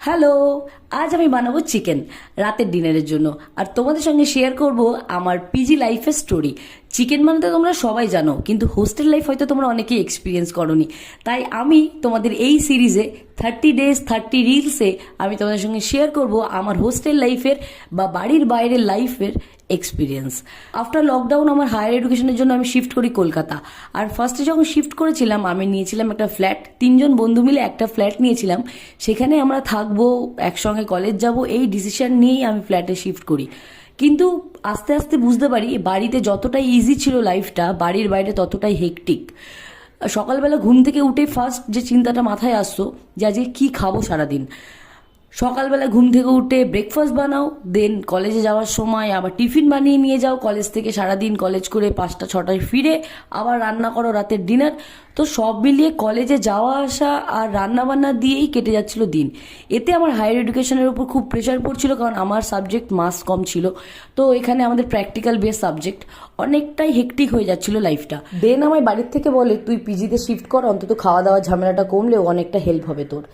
Hello, আজ আমি বানাবো চিকেন রাতের ডিনারের জন্য। আর তোমাদের সঙ্গে শেয়ার করব আমার পিজি লাইফের স্টোরি। চিকেন বানাতে তোমরা সবাই জানো, কিন্তু হোস্টেল লাইফ হয়তো তোমরা অনেকেই এক্সপিরিয়েন্স করোনি। তাই আমি তোমাদের এই সিরিজে 30 days 30 রিলসে আমি তোমাদের সঙ্গে শেয়ার করব আমার হোস্টেল লাইফের বা বাড়ির বাইরের লাইফের এক্সপিরিয়েন্স। আফটার লকডাউন আমার হায়ার এডুকেশনের জন্য আমি শিফট করি কলকাতা। আর ফার্স্টে যখন শিফট করেছিলাম আমি নিয়েছিলাম একটা ফ্ল্যাট, 3জন বন্ধু মিলে একটা ফ্ল্যাট নিয়েছিলাম। সেখানে আমরা থাকবো, একসঙ্গে কলেজ যাব, এই ডিসিশন নিয়েই আমি ফ্ল্যাটে শিফট করি। কিন্তু আস্তে আস্তে বুঝতে পারি বাড়িতে যতটাই ইজি ছিল লাইফটা, বাড়ির বাইরে ততটাই হেকটিক। সকালবেলা ঘুম থেকে উঠে ফার্স্ট যে চিন্তাটা মাথায় আসতো যে আজকে কী খাবো সারাদিন। সকালবেলা ঘুম থেকে উঠে ব্রেকফাস্ট বানাও, দেন কলেজে যাওয়ার সময় আবার টিফিন বানিয়ে নিয়ে যাও, কলেজ থেকে সারাদিন কলেজ করে 5টা-6টায় ফিরে আবার রান্না করো রাতের ডিনার। তো সব মিলিয়ে কলেজে যাওয়া আসা আর রান্না বান্না দিয়েই কেটে যাচ্ছিল দিন। এতে আমার হায়ার এডুকেশনের উপর খুব প্রেশার পড়ছিল, কারণ আমার সাবজেক্ট মাস কম ছিল। তো এখানে আমাদের প্র্যাকটিক্যাল বেস সাবজেক্ট, অনেকটাই হেকটিক হয়ে যাচ্ছিল লাইফটা। দেন আমার বাড়ির থেকে বলে তুই পিজিতে শিফট কর, অন্তত খাওয়া দাওয়ার ঝামেলাটা কমলেও অনেকটা হেল্প হবে তোর।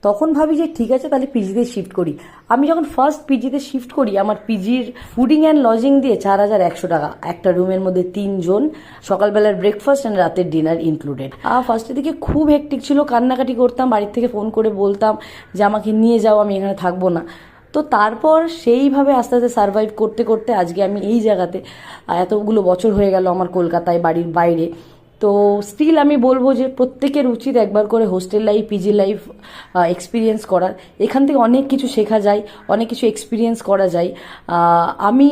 তখন ভাবি যে ঠিক আছে তাহলে পিজিতে শিফট করি। আমি যখন ফার্স্ট পিজিতে শিফট করি আমার পিজির ফুডিং অ্যান্ড লজিং দিয়ে 4100 টাকা, একটা রুমের মধ্যে 3জন, সকালবেলার ব্রেকফাস্ট অ্যান্ড রাতের ডিনার ইনক্লুডেড। ফার্স্টের দিকে খুব হেকটিক ছিল, কান্নাকাটি করতাম, বাড়ির থেকে ফোন করে বলতাম যে আমাকে নিয়ে যাও, আমি এখানে থাকবো না। তো তারপর সেইভাবে আস্তে আস্তে সার্ভাইভ করতে করতে আজকে আমি এই জায়গাতে, এতগুলো বছর হয়ে গেল আমার কলকাতায় বাড়ির বাইরে। তো স্টিল আমি বলবো যে প্রত্যেকের উচিত একবার করে hostel life, PG life experience করার। এখান থেকে অনেক কিছু শেখা যায়, অনেক কিছু এক্সপিরিয়েন্স করা যায়। আমি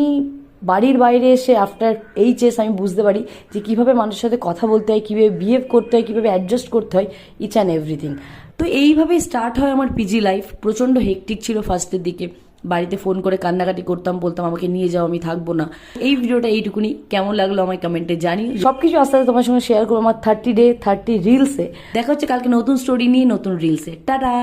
বাড়ির বাইরে এসে আফটার এইচএস আমি বুঝতে পারি যে কীভাবে মানুষের সাথে কথা বলতে হয়, কীভাবে বিহেভ করতে হয়, কীভাবে অ্যাডজাস্ট করতে হয়, ইচ অ্যান্ড এভরিথিং। তো এইভাবেই স্টার্ট হয় আমার পিজি লাইফ। প্রচণ্ড হেকটিক ছিল ফার্স্টের দিকে, বাড়িতে ফোন করে কান্নাকাটি করতাম, বলতাম আমাকে নিয়ে যাও, আমি থাকবো না। এই ভিডিওটা এইটুকুনি, কেমন লাগলো আমায় কমেন্টে জানি। সবকিছু আস্তে আস্তে তোমার সঙ্গে শেয়ার করবো আমার 30 day 30 রিলসে। দেখা হচ্ছে কালকে নতুন স্টোরি নিয়ে, নতুন রিলসে। টাটা।